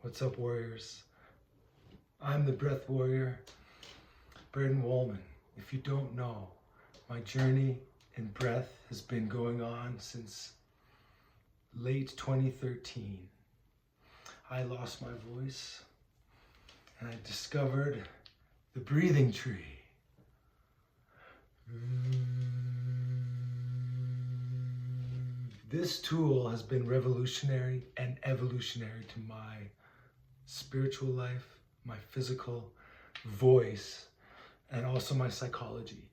What's up, warriors? I'm the breath warrior, Braydon. If you don't know, my journey in breath has been going on since late 2013. I lost my voice and I discovered the breathing tree. This tool has been revolutionary and evolutionary to my spiritual life, my physical voice, and also my psychology.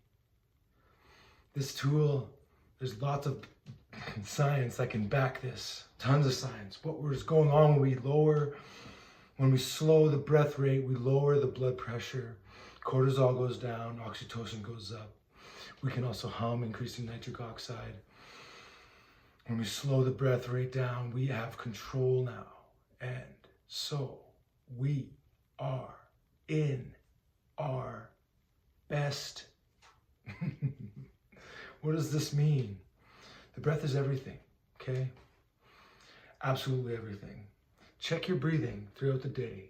This tool, there's lots of science that can back this, tons of science. What was going on when we slow the breath rate, we lower the blood pressure, cortisol goes down, oxytocin goes up. We can also hum, increasing nitric oxide. When we slow the breath rate down, we have control now. And so we are in our best. What does this mean? The breath is everything, okay? Absolutely everything. Check your breathing throughout the day.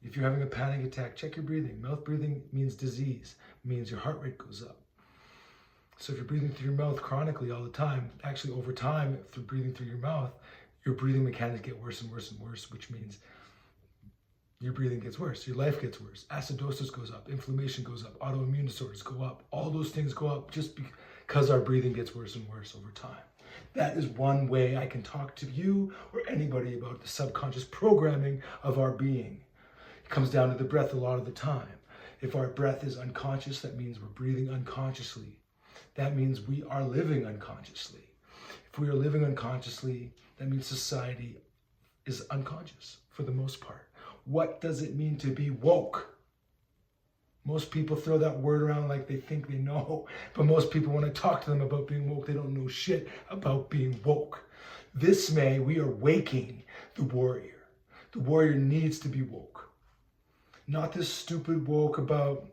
If you're having a panic attack, check your breathing. Mouth breathing means disease, means your heart rate goes up. So if you're breathing through your mouth chronically all the time, actually over time, through breathing through your mouth, your breathing mechanics get worse and worse and worse, which means your breathing gets worse, your life gets worse, acidosis goes up, inflammation goes up, autoimmune disorders go up, all those things go up just because our breathing gets worse and worse over time. That is one way I can talk to you or anybody about the subconscious programming of our being. It comes down to the breath a lot of the time. If our breath is unconscious, that means we're breathing unconsciously. That means we are living unconsciously. If we are living unconsciously, that means society is unconscious for the most part. What does it mean to be woke? Most people throw that word around like they think they know, but most people, when I talk to them about being woke, they don't know shit about being woke. This May, we are waking the warrior. The warrior needs to be woke. Not this stupid woke about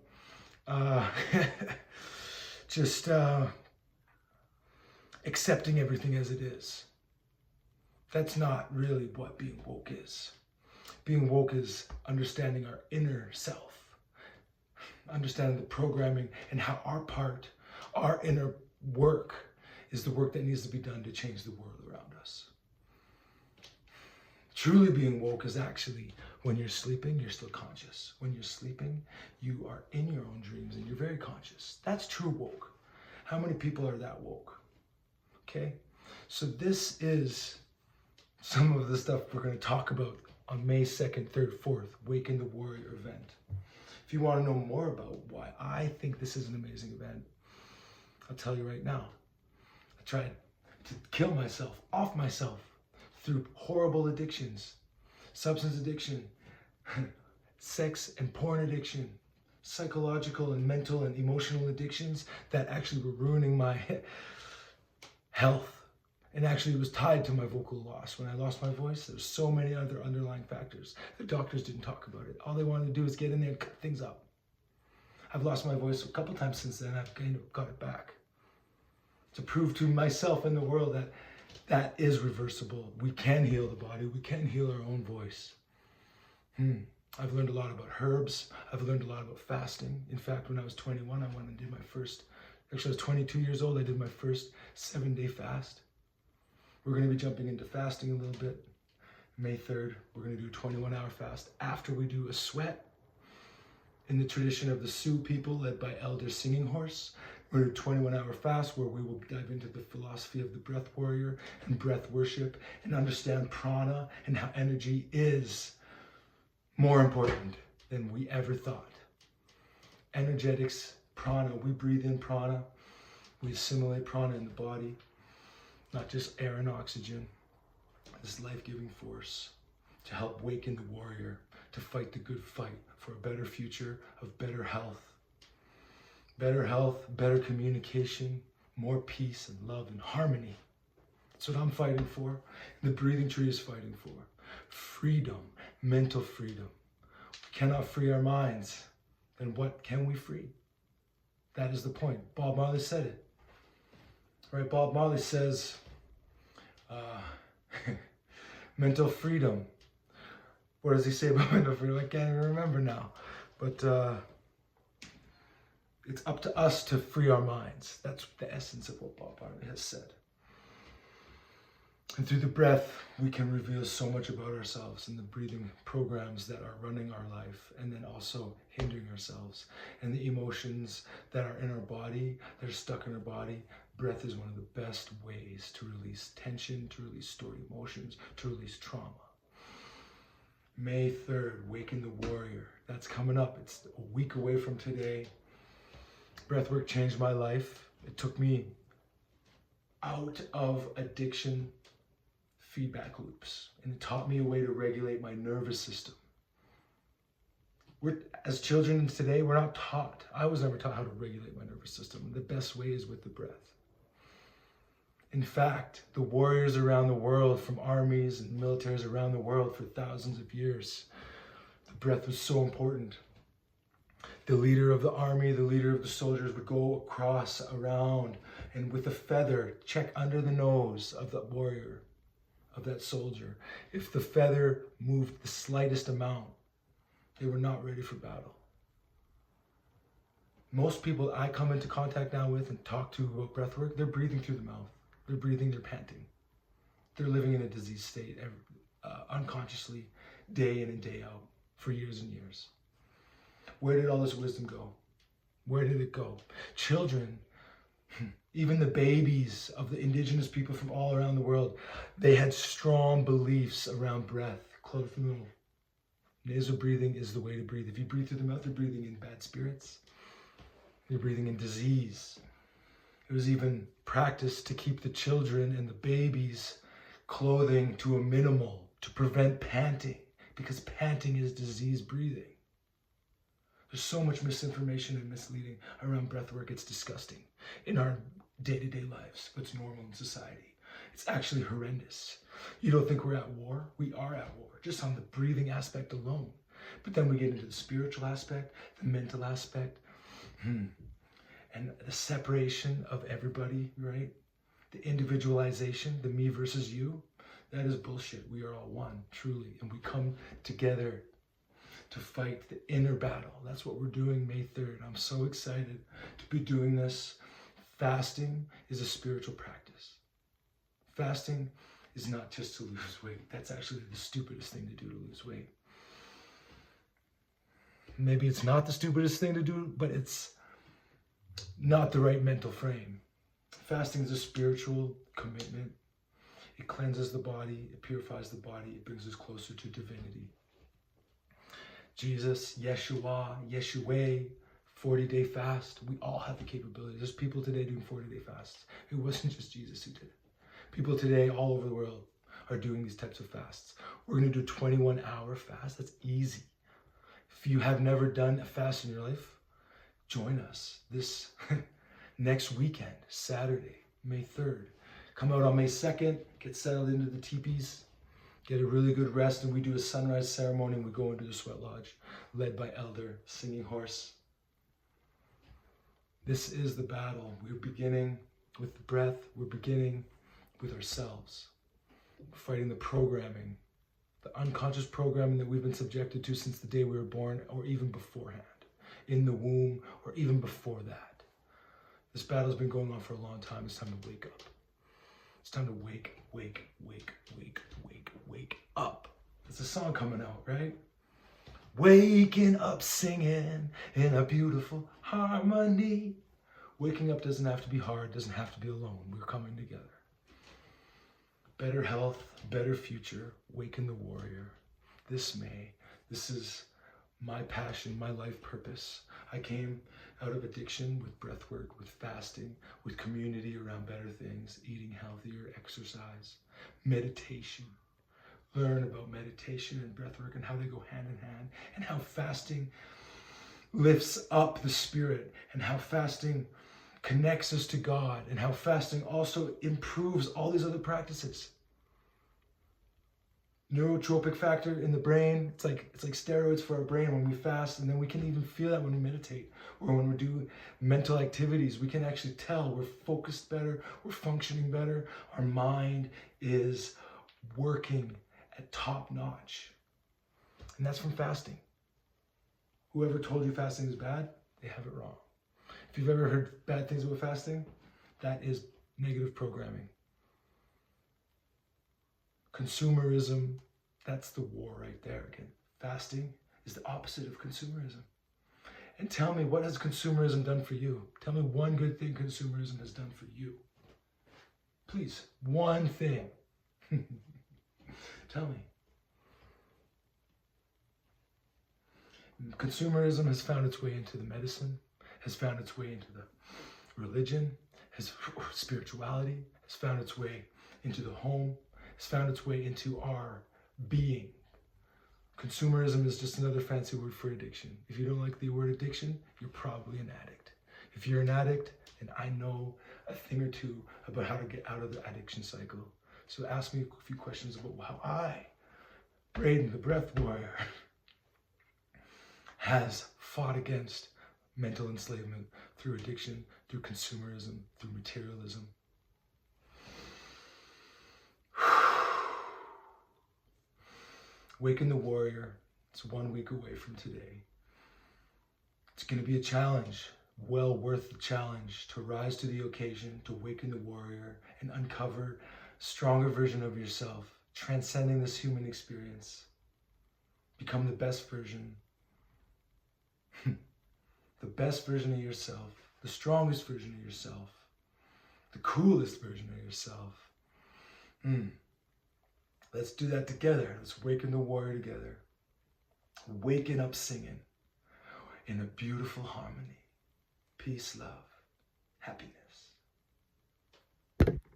just accepting everything as it is. That's not really what being woke is. Being woke is understanding our inner self, understanding the programming and how our inner work is the work that needs to be done to change the world around us. Truly being woke is actually when you're sleeping, you're still conscious. When you're sleeping, you are in your own dreams and you're very conscious. That's true woke. How many people are that woke? Okay, so this is some of the stuff we're going to talk about on May 2nd, 3rd, 4th, Waken the Warrior event. If you want to know more about why I think this is an amazing event, I'll tell you right now. I tried to kill myself, off myself, through horrible addictions, substance addiction, sex and porn addiction, psychological and mental and emotional addictions that actually were ruining my health. And actually it was tied to my vocal loss. When I lost my voice, there's so many other underlying factors. The doctors didn't talk about it. All they wanted to do is get in there and cut things up. I've lost my voice a couple times since then. I've kind of got it back to prove to myself and the world that that is reversible. We can heal the body. We can heal our own voice. I've learned a lot about herbs. I've learned a lot about fasting. In fact, when I was 21, I went and did my first, actually I was 22 years old, I did my first 7-day fast. We're going to be jumping into fasting a little bit. May 3rd, we're going to do a 21-hour fast after we do a sweat. In the tradition of the Sioux people led by Elder Singing Horse, we're going to do a 21-hour fast where we will dive into the philosophy of the breath warrior and breath worship and understand prana and how energy is more important than we ever thought. Energetics, prana, we breathe in prana, we assimilate prana in the body, not just air and oxygen, this life-giving force to help waken the warrior, to fight the good fight for a better future of better health, better communication, more peace and love and harmony. That's what I'm fighting for. The breathing tree is fighting for. Freedom, mental freedom. We cannot free our minds. Then what can we free? That is the point. Bob Marley said it. Right, Bob Marley says, mental freedom. What does he say about mental freedom? I can't even remember now. But it's up to us to free our minds. That's the essence of what Bob Marley has said. And through the breath, we can reveal so much about ourselves in the breathing programs that are running our life, and then also hindering ourselves. And the emotions that are in our body, that are stuck in our body, breath is one of the best ways to release tension, to release stored emotions, to release trauma. May 3rd, Waken the Warrior. That's coming up. It's a week away from today. Breathwork changed my life. It took me out of addiction feedback loops, and it taught me a way to regulate my nervous system. As children today, we're not taught. I was never taught how to regulate my nervous system. The best way is with the breath. In fact, the warriors around the world, from armies and militaries around the world for thousands of years, the breath was so important. The leader of the army, the leader of the soldiers would go across, around, and with a feather, check under the nose of the warrior, of that soldier. If the feather moved the slightest amount, they were not ready for battle. Most people I come into contact now with and talk to about breath work, they're breathing through the mouth. They're breathing, they're panting. They're living in a disease state unconsciously, day in and day out, for years and years. Where did all this wisdom go? Where did it go? Children, even the babies of the indigenous people from all around the world, they had strong beliefs around breath. Close the mouth. Nasal breathing is the way to breathe. If you breathe through the mouth, you're breathing in bad spirits. You're breathing in disease. It was even practiced to keep the children and the babies' clothing to a minimal to prevent panting, because panting is disease breathing. There's so much misinformation and misleading around breath work. It's disgusting in our day-to-day lives. What's normal in society. It's actually horrendous. You don't think we're at war? We are at war, just on the breathing aspect alone. But then we get into the spiritual aspect, the mental aspect, and the separation of everybody, right? The individualization, the me versus you, that is bullshit. We are all one, truly. And we come together to fight the inner battle. That's what we're doing May 3rd. I'm so excited to be doing this. Fasting is a spiritual practice. Fasting is not just to lose weight. That's actually the stupidest thing to do, to lose weight. Maybe it's not the stupidest thing to do, but it's not the right mental frame. Fasting is a spiritual commitment. It cleanses the body, it purifies the body, it brings us closer to divinity. Jesus, Yeshua, 40-day fast. We all have the capability. There's people today doing 40-day fasts. It wasn't just Jesus who did it. People today all over the world are doing these types of fasts. We're going to do a 21-hour fast. That's easy. If you have never done a fast in your life, join us this next weekend, Saturday, May 3rd. Come out on May 2nd, get settled into the teepees, get a really good rest, and we do a sunrise ceremony, and we go into the sweat lodge, led by Elder, singing horse. This is the battle. We're beginning with the breath. We're beginning with ourselves. We're fighting the programming, the unconscious programming that we've been subjected to since the day we were born, or even beforehand, in the womb, or even before that. This battle's been going on for a long time. It's time to wake up. It's time to wake up. There's a song coming out, right? Waking up singing in a beautiful harmony. Waking up doesn't have to be hard, doesn't have to be alone. We're coming together. Better health, better future. Waken the Warrior. This May. This is my passion, my life purpose. I came out of addiction with breath work, with fasting, with community around better things, eating healthier, exercise, meditation. Learn about meditation and breath work and how they go hand in hand, and how fasting lifts up the spirit, and how fasting connects us to God, and how fasting also improves all these other practices. Neurotropic factor in the brain, it's like steroids for our brain when we fast, and then we can even feel that when we meditate, or when we do mental activities. We can actually tell we're focused better, we're functioning better, our mind is working at top notch. And that's from fasting. Whoever told you fasting is bad, they have it wrong. If you've ever heard bad things about fasting, that is negative programming. Consumerism, that's the war right there again. Fasting is the opposite of consumerism. And tell me, what has consumerism done for you? Tell me one good thing consumerism has done for you. Please, one thing. Tell me. Consumerism has found its way into the medicine, has found its way into the religion, spirituality, has found its way into the home, has found its way into our being. Consumerism is just another fancy word for addiction. If you don't like the word addiction, you're probably an addict. If you're an addict, then I know a thing or two about how to get out of the addiction cycle. So ask me a few questions about how I, Braydon, the breath warrior, has fought against mental enslavement through addiction, through consumerism, through materialism. Waken the Warrior, it's 1 week away from today. It's going to be a challenge, well worth the challenge, to rise to the occasion, to waken the warrior and uncover a stronger version of yourself, transcending this human experience. Become the best version, the best version of yourself, the strongest version of yourself, the coolest version of yourself. Let's do that together. Let's waken the warrior together. Waking up singing in a beautiful harmony. Peace, love, happiness.